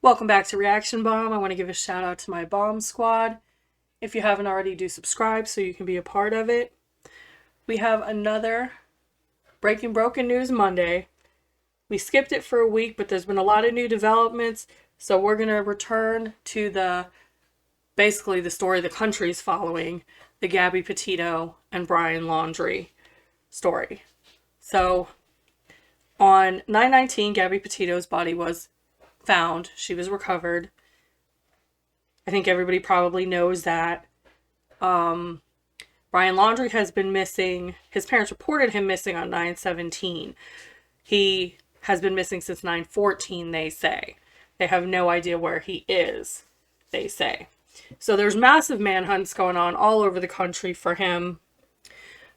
Welcome back to Reaction Bomb. I want to give a shout out to my Bomb Squad. If you haven't already, do subscribe so you can be a part of it. We have another Breaking Broken News Monday. We skipped it for a week, but there's been a lot of new developments, so we're going to return to basically the story the country's following, the Gabby, Petito, and Bryan Laundrie story. So, on 9/19, Gabby Petito's body was found. She was recovered. I think everybody probably knows that. Bryan Laundrie has been missing. His parents reported him missing on 9/17. He has been missing since 9/14, they say. They have no idea where he is, they say. So there's massive manhunts going on all over the country for him.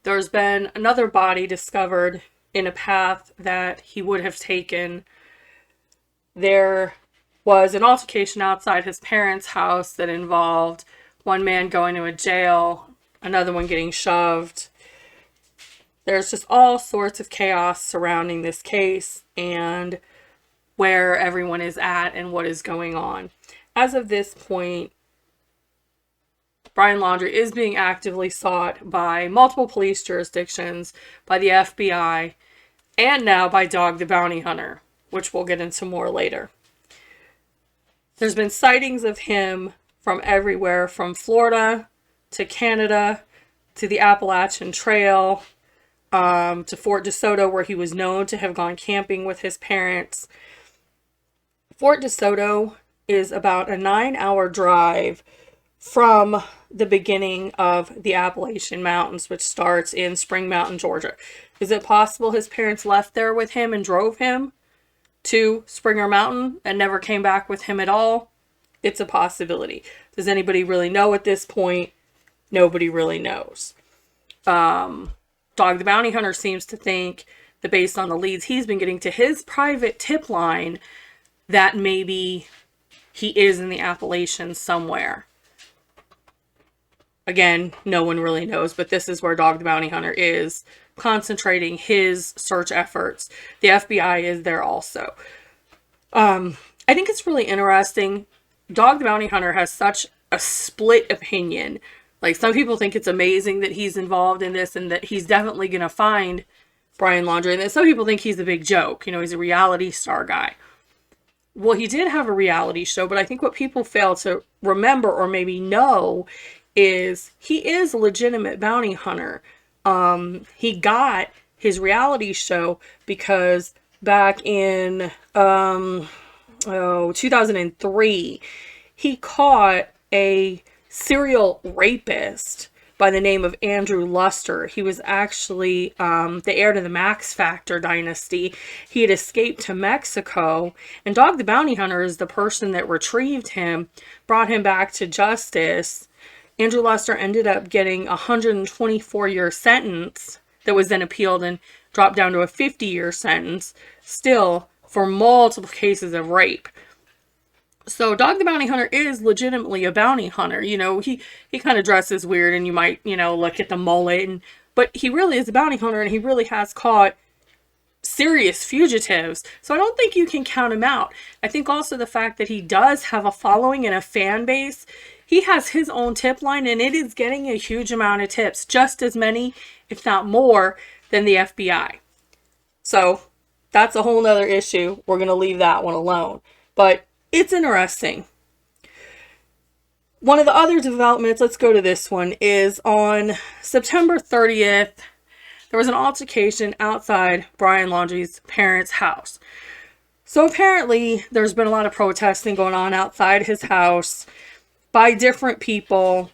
There's been another body discovered in a path that he would have taken. There was an altercation outside his parents' house that involved one man going to a jail, another one getting shoved. There's just all sorts of chaos surrounding this case and where everyone is at and what is going on. As of this point, Bryan Laundrie is being actively sought by multiple police jurisdictions, by the FBI, and now by Dog the Bounty Hunter, which we'll get into more later. There's been sightings of him from everywhere, from Florida to Canada to the Appalachian Trail, to Fort DeSoto, where he was known to have gone camping with his parents. Fort DeSoto is about a 9-hour drive from the beginning of the Appalachian Mountains, which starts in Spring Mountain, Georgia. Is it possible his parents left there with him and drove him to Springer Mountain and never came back with him at all? It's a possibility. Does anybody really know at this point? Nobody really knows. Dog the Bounty Hunter seems to think that based on the leads he's been getting to his private tip line, that maybe he is in the Appalachians somewhere. Again, no one really knows, but this is where Dog the Bounty Hunter is concentrating his search efforts. The FBI is there also. I think it's really interesting. Dog the Bounty Hunter has such a split opinion. Like, some people think it's amazing that he's involved in this and that he's definitely going to find Bryan Laundrie. And then some people think he's a big joke. You know, he's a reality star guy. Well, he did have a reality show, but I think what people fail to remember or maybe know is he is a legitimate bounty hunter. He got his reality show because back in 2003, he caught a serial rapist by the name of Andrew Luster. He was actually the heir to the Max Factor dynasty. He had escaped to Mexico, and Dog the Bounty Hunter is the person that retrieved him, brought him back to justice. Andrew Luster ended up getting a 124-year sentence that was then appealed and dropped down to a 50-year sentence, still for multiple cases of rape. So Dog the Bounty Hunter is legitimately a bounty hunter. You know, he kind of dresses weird and you might, look at the mullet. But he really is a bounty hunter and he really has caught serious fugitives. So I don't think you can count him out. I think also the fact that he does have a following and a fan base. He has his own tip line and it is getting a huge amount of tips. Just as many, if not more, than the FBI. So that's a whole nother issue. We're going to leave that one alone. But it's interesting. One of the other developments, let's go to this one, is on September 30th, there was an altercation outside Bryan Laundrie's parents' house. So apparently there's been a lot of protesting going on outside his house by different people.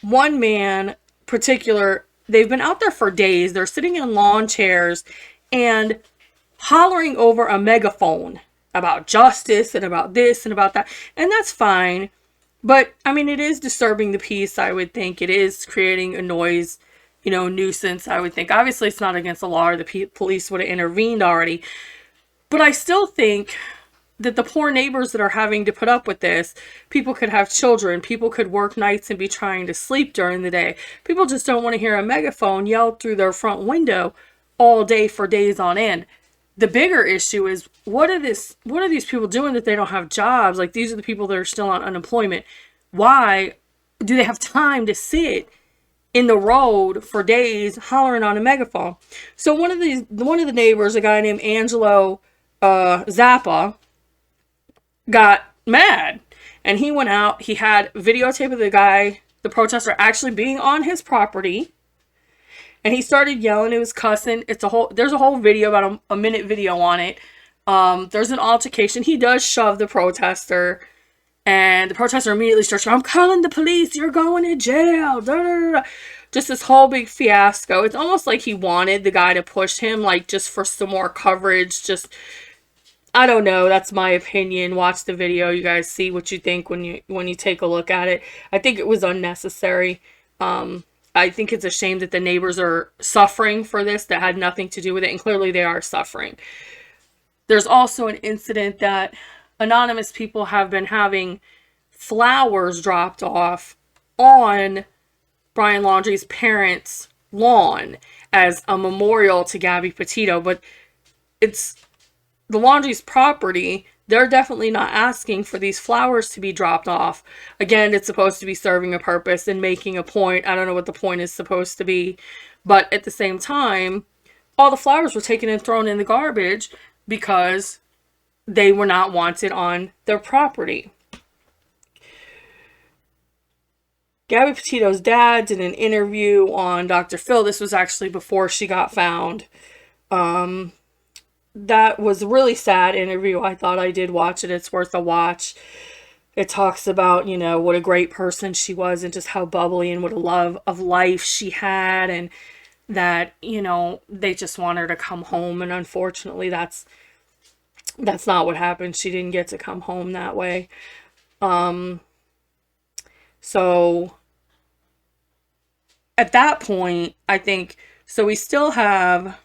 One man particular, they've been out there for days. They're sitting in lawn chairs and hollering over a megaphone about justice and about this and about that. And that's fine. But, I mean, it is disturbing the peace, I would think. It is creating a noise, nuisance, I would think. Obviously, it's not against the law or the police would have intervened already. But I still think that the poor neighbors that are having to put up with this, people could have children, people could work nights and be trying to sleep during the day. People just don't want to hear a megaphone yelled through their front window all day for days on end. the bigger issue is, what are these people doing that they don't have jobs? Like, these are the people that are still on unemployment. Why do they have time to sit in the road for days hollering on a megaphone? So one of the neighbors, a guy named Angelo Zappa, got mad, and he went out. He had videotape of the protester, actually being on his property, and he started yelling. It was cussing. There's a whole video, about a minute video on it. There's an altercation. He does shove the protester, and the protester immediately starts, "I'm calling the police. You're going to jail." Da, da, da. Just this whole big fiasco. It's almost like he wanted the guy to push him, like, just for some more coverage. Just, I don't know. That's my opinion. Watch the video. You guys see what you think when you take a look at it. I think it was unnecessary. I think it's a shame that the neighbors are suffering for this that had nothing to do with it, and clearly they are suffering. There's also an incident that anonymous people have been having flowers dropped off on Bryan Laundrie's parents' lawn as a memorial to Gabby Petito, but it's the Laundrie's property. They're definitely not asking for these flowers to be dropped off. Again, it's supposed to be serving a purpose and making a point. I don't know what the point is supposed to be, but at the same time, all the flowers were taken and thrown in the garbage because they were not wanted on their property. Gabby Petito's dad did an interview on Dr. Phil. This was actually before she got found. That was a really sad interview. I thought I did watch it. It's worth a watch. It talks about, what a great person she was, and just how bubbly and what a love of life she had, and that, they just want her to come home. And unfortunately, that's not what happened. She didn't get to come home that way. So at that point, I think, so we still have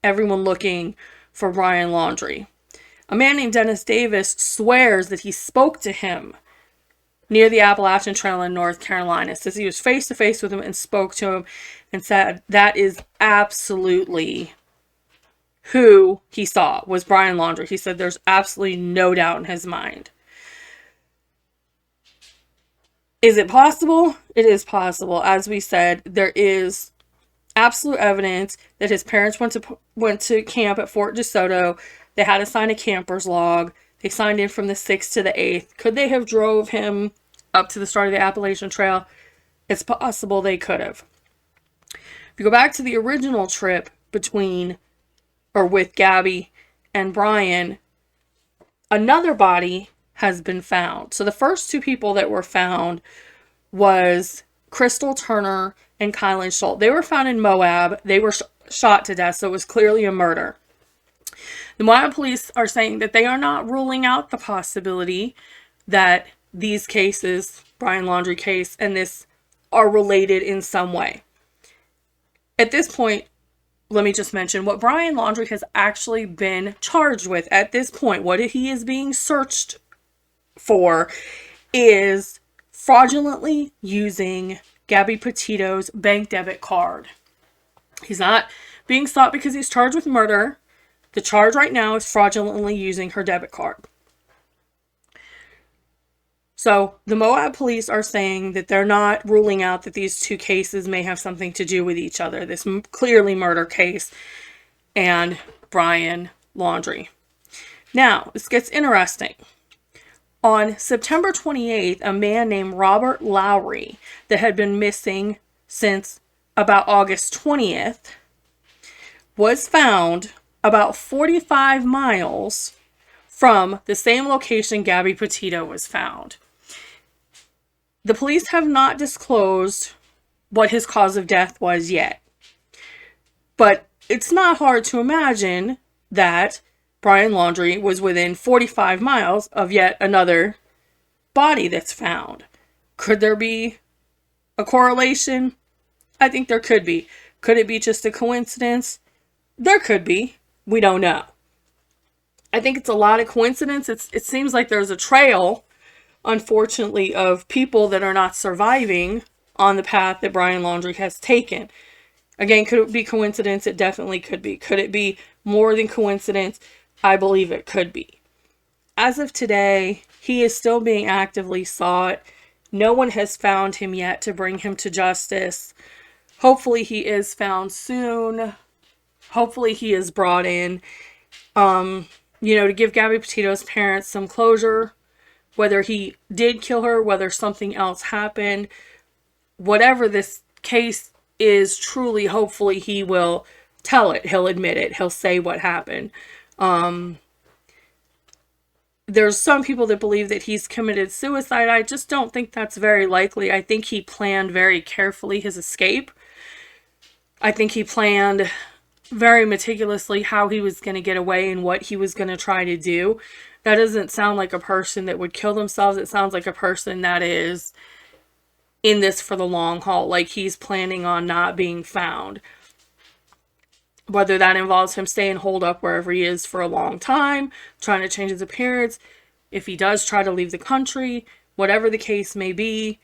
everyone looking for Bryan Laundrie. A man named Dennis Davis swears that he spoke to him near the Appalachian Trail in North Carolina. Says he was face to face with him and spoke to him, and said that is absolutely who he saw, was Bryan Laundrie. He said there's absolutely no doubt in his mind. Is it possible? It is possible. As we said, there is absolute evidence that his parents went to camp at Fort DeSoto. They had to sign a camper's log. They signed in from the 6th to the 8th. Could they have drove him up to the start of the Appalachian Trail? It's possible they could have. If you go back to the original trip with Gabby and Bryan, another body has been found. So the first two people that were found was Crystal Turner and Kylan Schultz. They were found in Moab. They were shot to death, so it was clearly a murder. The Moab police are saying that they are not ruling out the possibility that these cases, Bryan Laundrie case and this, are related in some way. At this point, let me just mention what Bryan Laundrie has actually been charged with at this point. What he is being searched for is fraudulently using Gabby Petito's bank debit card. He's not being sought because he's charged with murder. The charge right now is fraudulently using her debit card. So the Moab police are saying that they're not ruling out that these two cases may have something to do with each other. This clearly murder case and Bryan Laundrie. Now, this gets interesting. On September 28th, a man named Robert Lowry, that had been missing since about August 20th, was found about 45 miles from the same location Gabby Petito was found. The police have not disclosed what his cause of death was yet, but it's not hard to imagine that Bryan Laundrie was within 45 miles of yet another body that's found. Could there be a correlation? I think there could be. Could it be just a coincidence? There could be. We don't know. I think it's a lot of coincidence. It seems like there's a trail, unfortunately, of people that are not surviving on the path that Bryan Laundrie has taken. Again, could it be coincidence? It definitely could be. Could it be more than coincidence. I believe it could be. As of today, he is still being actively sought. No one has found him yet to bring him to justice. Hopefully he is found soon. Hopefully he is brought in, to give Gabby Petito's parents some closure. Whether he did kill her, whether something else happened, whatever this case is, truly, hopefully he will tell it. He'll admit it. He'll say what happened. There's some people that believe that he's committed suicide. I just don't think that's very likely. I think he planned very carefully his escape. I think he planned very meticulously how he was going to get away and what he was going to try to do. That doesn't sound like a person that would kill themselves. It sounds like a person that is in this for the long haul. Like he's planning on not being found. Whether that involves him staying holed up wherever he is for a long time, trying to change his appearance, if he does try to leave the country, whatever the case may be,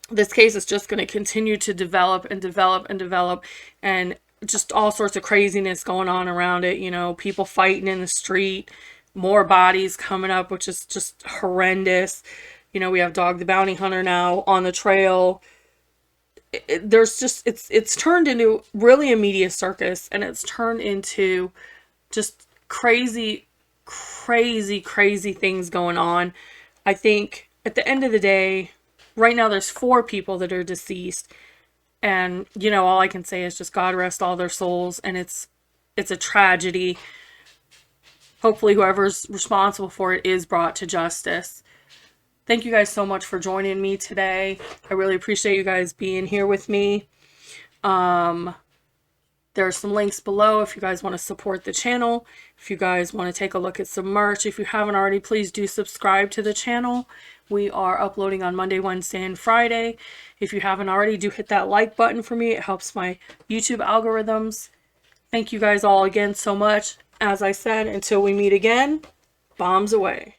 this case is just going to continue to develop and develop and develop, and just all sorts of craziness going on around it. People fighting in the street, more bodies coming up, which is just horrendous. We have Dog the Bounty Hunter now on the trail. It's turned into really a media circus, and it's turned into just crazy things going on. I think at the end of the day, right now there's 4 people that are deceased, and all I can say is just God rest all their souls, and it's a tragedy. Hopefully whoever's responsible for it is brought to justice. Thank you guys so much for joining me today. I really appreciate you guys being here with me. There are some links below if you guys want to support the channel. If you guys want to take a look at some merch. If you haven't already, please do subscribe to the channel. We are uploading on Monday, Wednesday, and Friday. If you haven't already, do hit that like button for me. It helps my YouTube algorithms. Thank you guys all again so much. As I said, until we meet again, bombs away.